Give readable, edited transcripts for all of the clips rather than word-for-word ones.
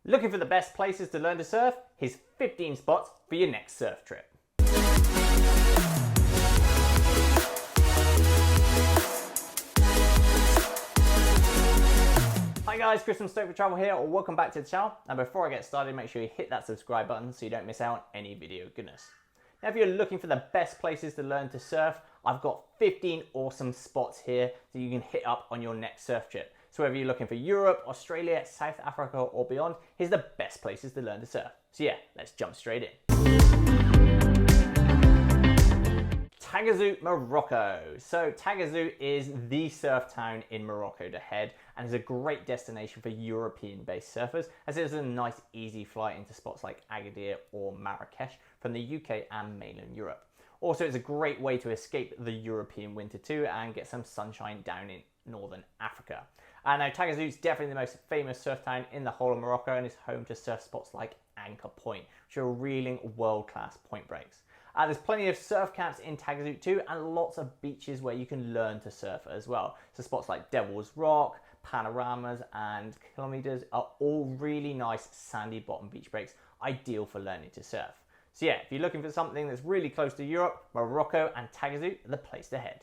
Looking for the best places to learn to surf? Here's 15 spots for your next surf trip. Hi guys, Chris from Stoked for Travel here, or welcome back to the channel. And before I get started, make sure you hit that subscribe button so you don't miss out on any video goodness. Now if you're looking for the best places to learn to surf, I've got 15 awesome spots here that you can hit up on your next surf trip. So whether you're looking for Europe, Australia, South Africa or beyond, here's the best places to learn to surf. So yeah, let's jump straight in. Taghazout, Morocco. So Taghazout is the surf town in Morocco to head and is a great destination for European-based surfers, as it is a nice easy flight into spots like Agadir or Marrakesh from the UK and mainland Europe. Also, it's a great way to escape the European winter too and get some sunshine down in northern Africa. Now Taghazout is definitely the most famous surf town in the whole of Morocco and is home to surf spots like Anchor Point, which are reeling world-class point breaks. There's plenty of surf camps in Taghazout too, and lots of beaches where you can learn to surf as well. So spots like Devil's Rock, Panoramas and Kilometers are all really nice sandy bottom beach breaks, ideal for learning to surf. So yeah, if you're looking for something that's really close to Europe, Morocco and Taghazout are the place to head.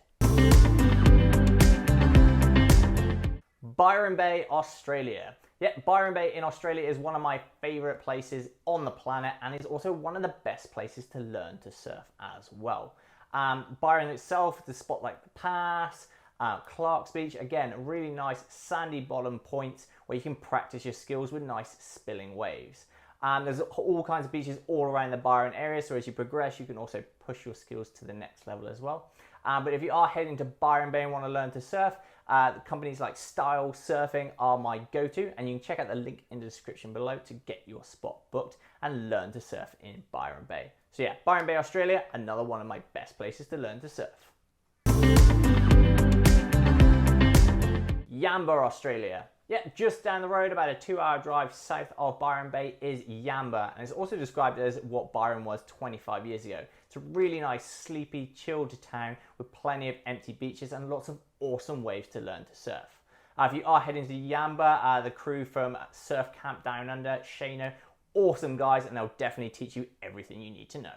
Byron Bay, Australia. Yeah, Byron Bay in Australia is one of my favourite places on the planet and is also one of the best places to learn to surf as well. Byron itself, the spot like the Pass, Clark's Beach, again, really nice sandy bottom points where you can practice your skills with nice spilling waves. There's all kinds of beaches all around the Byron area, so as you progress you can also push your skills to the next level as well. But if you are heading to Byron Bay and want to learn to surf, companies like Style Surfing are my go-to, and you can check out the link in the description below to get your spot booked and learn to surf in Byron Bay. So yeah, Byron Bay, Australia, another one of my best places to learn to surf. Yamba, Australia. Yeah, just down the road, about a 2-hour drive south of Byron Bay is Yamba, and it's also described as what Byron was 25 years ago. It's a really nice, sleepy, chilled town with plenty of empty beaches and lots of awesome waves to learn to surf. If you are heading to Yamba, the crew from Surf Camp Down Under, Shano, awesome guys, and they'll definitely teach you everything you need to know.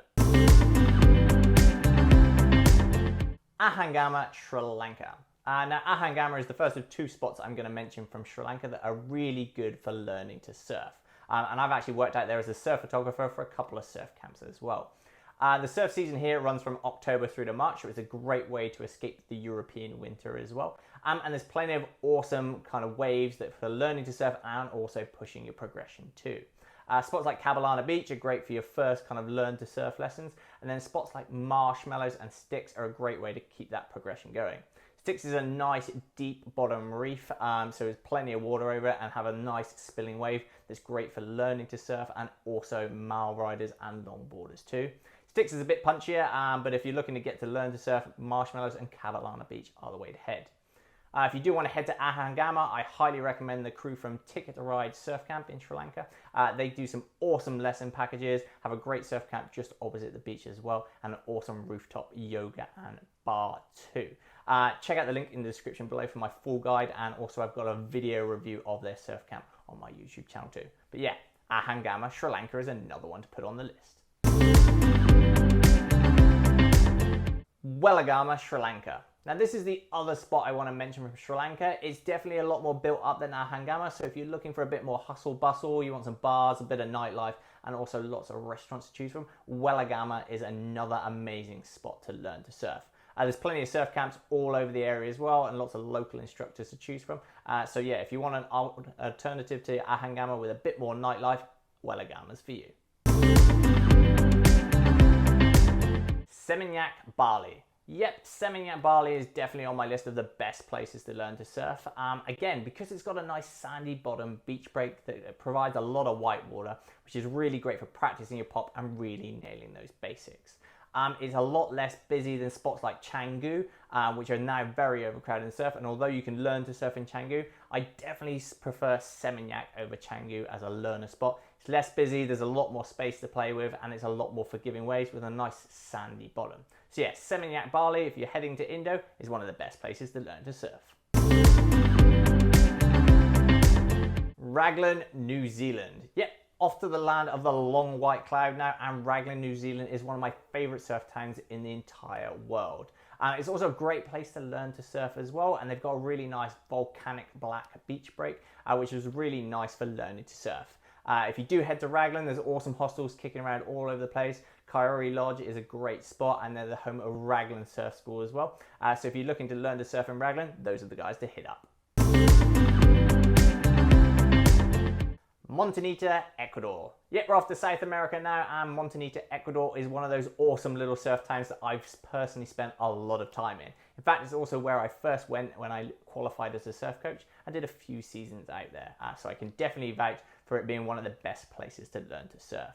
Ahangama, Sri Lanka. Now Ahangama is the first of 2 spots I'm going to mention from Sri Lanka that are really good for learning to surf. And I've actually worked out there as a surf photographer for a couple of surf camps as well. The surf season here runs from October through to March, so it's a great way to escape the European winter as well. And there's plenty of awesome kind of waves that for learning to surf and also pushing your progression too. Spots like Caballana Beach are great for your first kind of learn to surf lessons, and then spots like Marshmallows and Sticks are a great way to keep that progression going. Sticks is a nice deep bottom reef, so there's plenty of water over it and have a nice spilling wave that's great for learning to surf and also mile riders and longboarders too. Sticks is a bit punchier, but if you're looking to get to learn to surf, Marshmallows and Caballana Beach are the way to head. If you do want to head to Ahangama, I highly recommend the crew from Ticket to Ride Surf Camp in Sri Lanka. They do some awesome lesson packages, have a great surf camp just opposite the beach as well, and an awesome rooftop yoga and bar too. Check out the link in the description below for my full guide, and also I've got a video review of their surf camp on my YouTube channel too. But yeah, Ahangama, Sri Lanka is another one to put on the list. Weligama, Sri Lanka. Now this is the other spot I want to mention from Sri Lanka. It's definitely a lot more built up than Ahangama, so if you're looking for a bit more hustle bustle, you want some bars, a bit of nightlife, and also lots of restaurants to choose from, Weligama is another amazing spot to learn to surf. There's plenty of surf camps all over the area as well, and lots of local instructors to choose from. So yeah, if you want an alternative to Ahangama with a bit more nightlife, Weligama's for you. Seminyak, Bali. Yep, Seminyak, Bali is definitely on my list of the best places to learn to surf. Again, because it's got a nice sandy bottom beach break that provides a lot of white water, which is really great for practicing your pop and really nailing those basics. It's a lot less busy than spots like Canggu, which are now very overcrowded in surf. And although you can learn to surf in Canggu, I definitely prefer Seminyak over Canggu as a learner spot. It's less busy, there's a lot more space to play with, and it's a lot more forgiving waves with a nice sandy bottom. So yeah, Seminyak, Bali, if you're heading to Indo, is one of the best places to learn to surf. Raglan, New Zealand. Yeah, Off to the land of the long white cloud now, and Raglan, New Zealand is one of my favourite surf towns in the entire world. It's also a great place to learn to surf as well, and they've got a really nice volcanic black beach break, which is really nice for learning to surf. If you do head to Raglan, there's awesome hostels kicking around all over the place. Kaori Lodge is a great spot, and they're the home of Raglan Surf School as well. So if you're looking to learn to surf in Raglan, those are the guys to hit up. Montanita, Ecuador. Yep, we're off to South America now, and Montanita, Ecuador is one of those awesome little surf towns that I've personally spent a lot of time in. In fact, it's also where I first went when I qualified as a surf coach. I did a few seasons out there, so I can definitely vouch for it being one of the best places to learn to surf.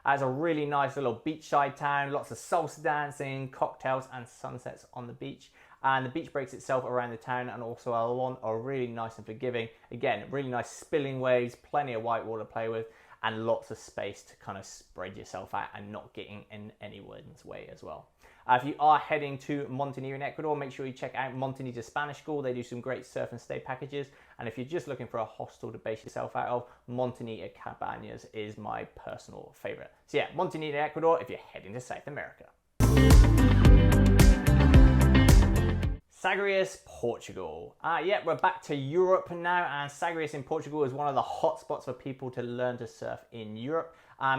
It's a really nice little beachside town, lots of salsa dancing, cocktails and sunsets on the beach. And the beach breaks itself around the town, and also a lawn are really nice and forgiving. Again, really nice spilling waves, plenty of white water to play with, and lots of space to kind of spread yourself out and not getting in anyone's way as well. If you are heading to Montanita in Ecuador, make sure you check out Montanita Spanish School. They do some great surf and stay packages. And if you're just looking for a hostel to base yourself out of, Montanita Cabañas is my personal favorite. So yeah, Montanita, Ecuador, if you're heading to South America. Sagres, Portugal. Yeah, we're back to Europe now, and Sagres in Portugal is one of the hot spots for people to learn to surf in Europe,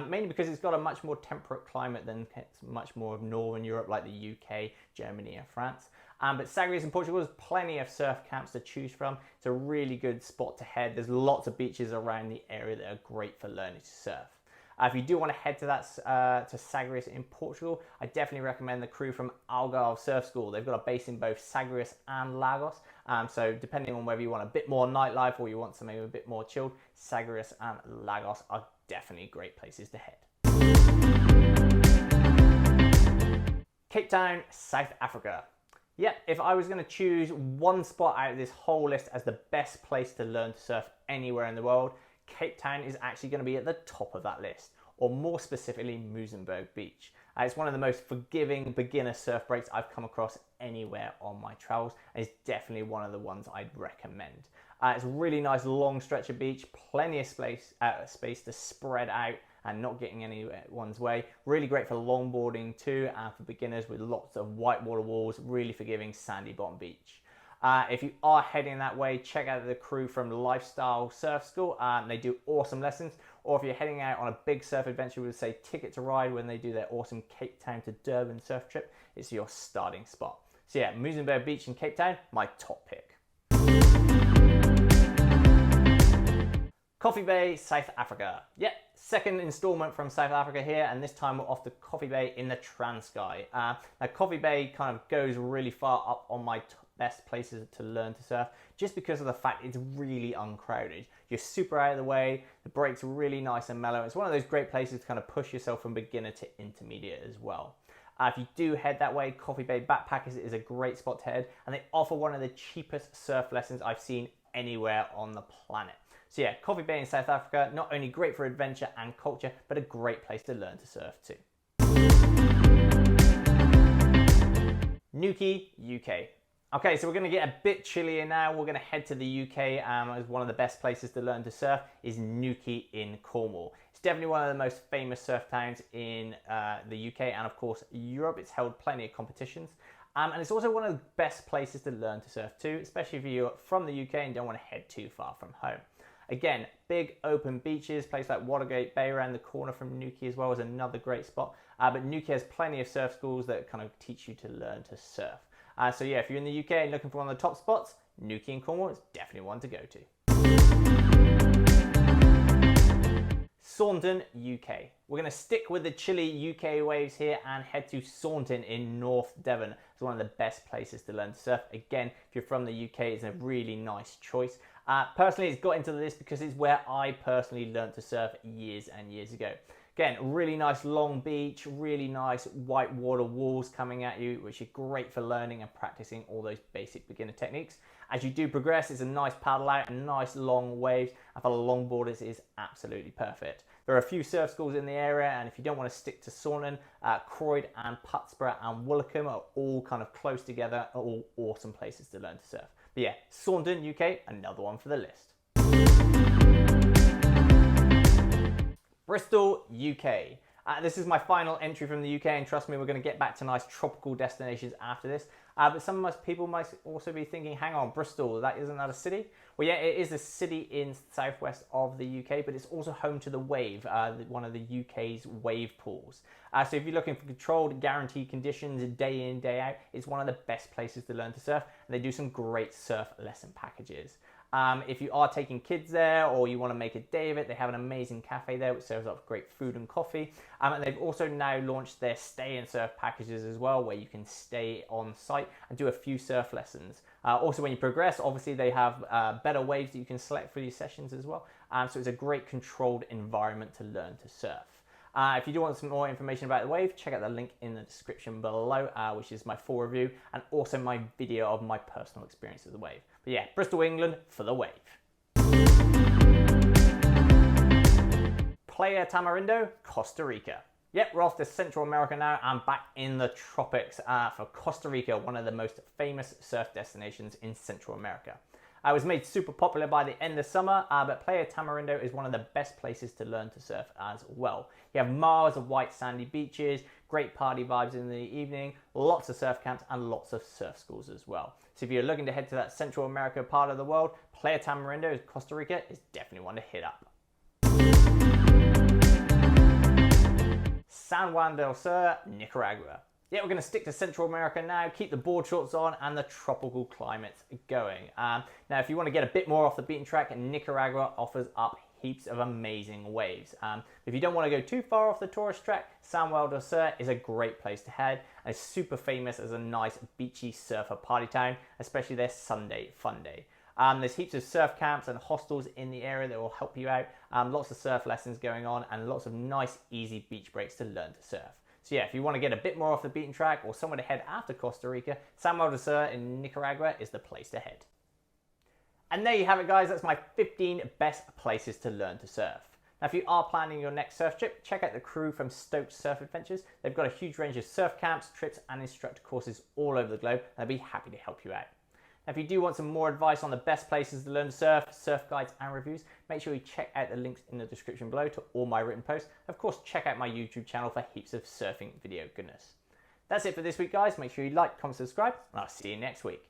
mainly because it's got a much more temperate climate than much more of Northern Europe like the UK, Germany and France. But Sagres in Portugal has plenty of surf camps to choose from. It's a really good spot to head. There's lots of beaches around the area that are great for learning to surf. If you do want to head to to Sagres in Portugal, I definitely recommend the crew from Algarve Surf School. They've got a base in both Sagres and Lagos. So depending on whether you want a bit more nightlife or you want something a bit more chilled, Sagres and Lagos are definitely great places to head. Cape Town, South Africa. Yep, if I was going to choose one spot out of this whole list as the best place to learn to surf anywhere in the world, Cape Town is actually going to be at the top of that list, or more specifically Muizenberg Beach. It's one of the most forgiving beginner surf breaks I've come across anywhere on my travels, and it's definitely one of the ones I'd recommend. It's a really nice long stretch of beach, plenty of space to spread out and not getting anyone's way. Really great for longboarding too, and for beginners with lots of whitewater walls, really forgiving sandy bottom beach. If you are heading that way, check out the crew from Lifestyle Surf School. They do awesome lessons. Or if you're heading out on a big surf adventure with, say, Ticket to Ride, when they do their awesome Cape Town to Durban surf trip, it's your starting spot. So yeah, Muizenberg Beach in Cape Town, my top pick. Coffee Bay, South Africa. Yep, second installment from South Africa here, and this time we're off to Coffee Bay in the Transkei. Now Coffee Bay kind of goes really far up on my best places to learn to surf, just because of the fact it's really uncrowded. You're super out of the way, the break's really nice and mellow. It's one of those great places to kind of push yourself from beginner to intermediate as well. If you do head that way, Coffee Bay Backpackers is a great spot to head, and they offer one of the cheapest surf lessons I've seen anywhere on the planet. So yeah, Coffee Bay in South Africa, not only great for adventure and culture, but a great place to learn to surf too. Newquay, UK. Okay, so we're going to get a bit chillier now. We're going to head to the UK as one of the best places to learn to surf is Newquay in Cornwall. It's definitely one of the most famous surf towns in the UK and of course Europe. It's held plenty of competitions. And it's also one of the best places to learn to surf too, especially if you're from the UK and don't want to head too far from home. Again, big open beaches, places like Watergate Bay around the corner from Newquay as well is another great spot. But Newquay has plenty of surf schools that kind of teach you to learn to surf. So yeah, if you're in the UK and looking for one of the top spots, Newquay in Cornwall is definitely one to go to. Saunton, UK. We're going to stick with the chilly UK waves here and head to Saunton in North Devon. It's one of the best places to learn to surf. Again, if you're from the UK, it's a really nice choice. Personally, it's got into this because it's where I personally learned to surf years and years ago. Again, really nice long beach, really nice white water walls coming at you, which are great for learning and practicing all those basic beginner techniques. As you do progress, it's a nice paddle out and nice long waves, and for longboarders it is absolutely perfect. There are a few surf schools in the area, and if you don't want to stick to Saunton, Croyd and Putsborough and Weligama are all kind of close together, are all awesome places to learn to surf. But yeah, Saunton, UK, another one for the list. Bristol, UK. This is my final entry from the UK, and trust me, we're going to get back to nice tropical destinations after this. But some of us people might also be thinking, hang on, Bristol, isn't that a city? Well, yeah, it is a city in southwest of the UK, but it's also home to the Wave, one of the UK's wave pools. So if you're looking for controlled, guaranteed conditions day in, day out, it's one of the best places to learn to surf, and they do some great surf lesson packages. If you are taking kids there or you want to make a day of it, they have an amazing cafe there which serves up great food and coffee. And they've also now launched their stay and surf packages as well, where you can stay on site and do a few surf lessons. Also, when you progress, obviously they have better waves that you can select for these sessions as well. So it's a great controlled environment to learn to surf. If you do want some more information about the Wave, check out the link in the description below, which is my full review and also my video of my personal experience of the Wave. But yeah, Bristol, England for the Wave. Playa Tamarindo, Costa Rica. Yep, we're off to Central America now. I'm back in the tropics for Costa Rica, one of the most famous surf destinations in Central America. It was made super popular by the end of summer, but Playa Tamarindo is one of the best places to learn to surf as well. You have miles of white sandy beaches, great party vibes in the evening, lots of surf camps and lots of surf schools as well. So if you're looking to head to that Central America part of the world, Playa Tamarindo, Costa Rica is definitely one to hit up. San Juan del Sur, Nicaragua. Yeah, we're going to stick to Central America now, keep the board shorts on and the tropical climates going. Now, if you want to get a bit more off the beaten track, Nicaragua offers up heaps of amazing waves. If you don't want to go too far off the tourist track, San Juan del Sur is a great place to head, and it's super famous as a nice beachy surfer party town, especially their Sunday fun day. There's heaps of surf camps and hostels in the area that will help you out, lots of surf lessons going on and lots of nice easy beach breaks to learn to surf. So yeah, if you want to get a bit more off the beaten track or somewhere to head after Costa Rica, San Juan del Sur in Nicaragua is the place to head. And there you have it, guys. That's my 15 best places to learn to surf. Now, if you are planning your next surf trip, check out the crew from Stoked Surf Adventures. They've got a huge range of surf camps, trips and instructor courses all over the globe, and they'll be happy to help you out. Now, if you do want some more advice on the best places to learn to surf, surf guides and reviews, make sure you check out the links in the description below to all my written posts. Of course, check out my YouTube channel for heaps of surfing video goodness. That's it for this week, guys. Make sure you like, comment, subscribe, and I'll see you next week.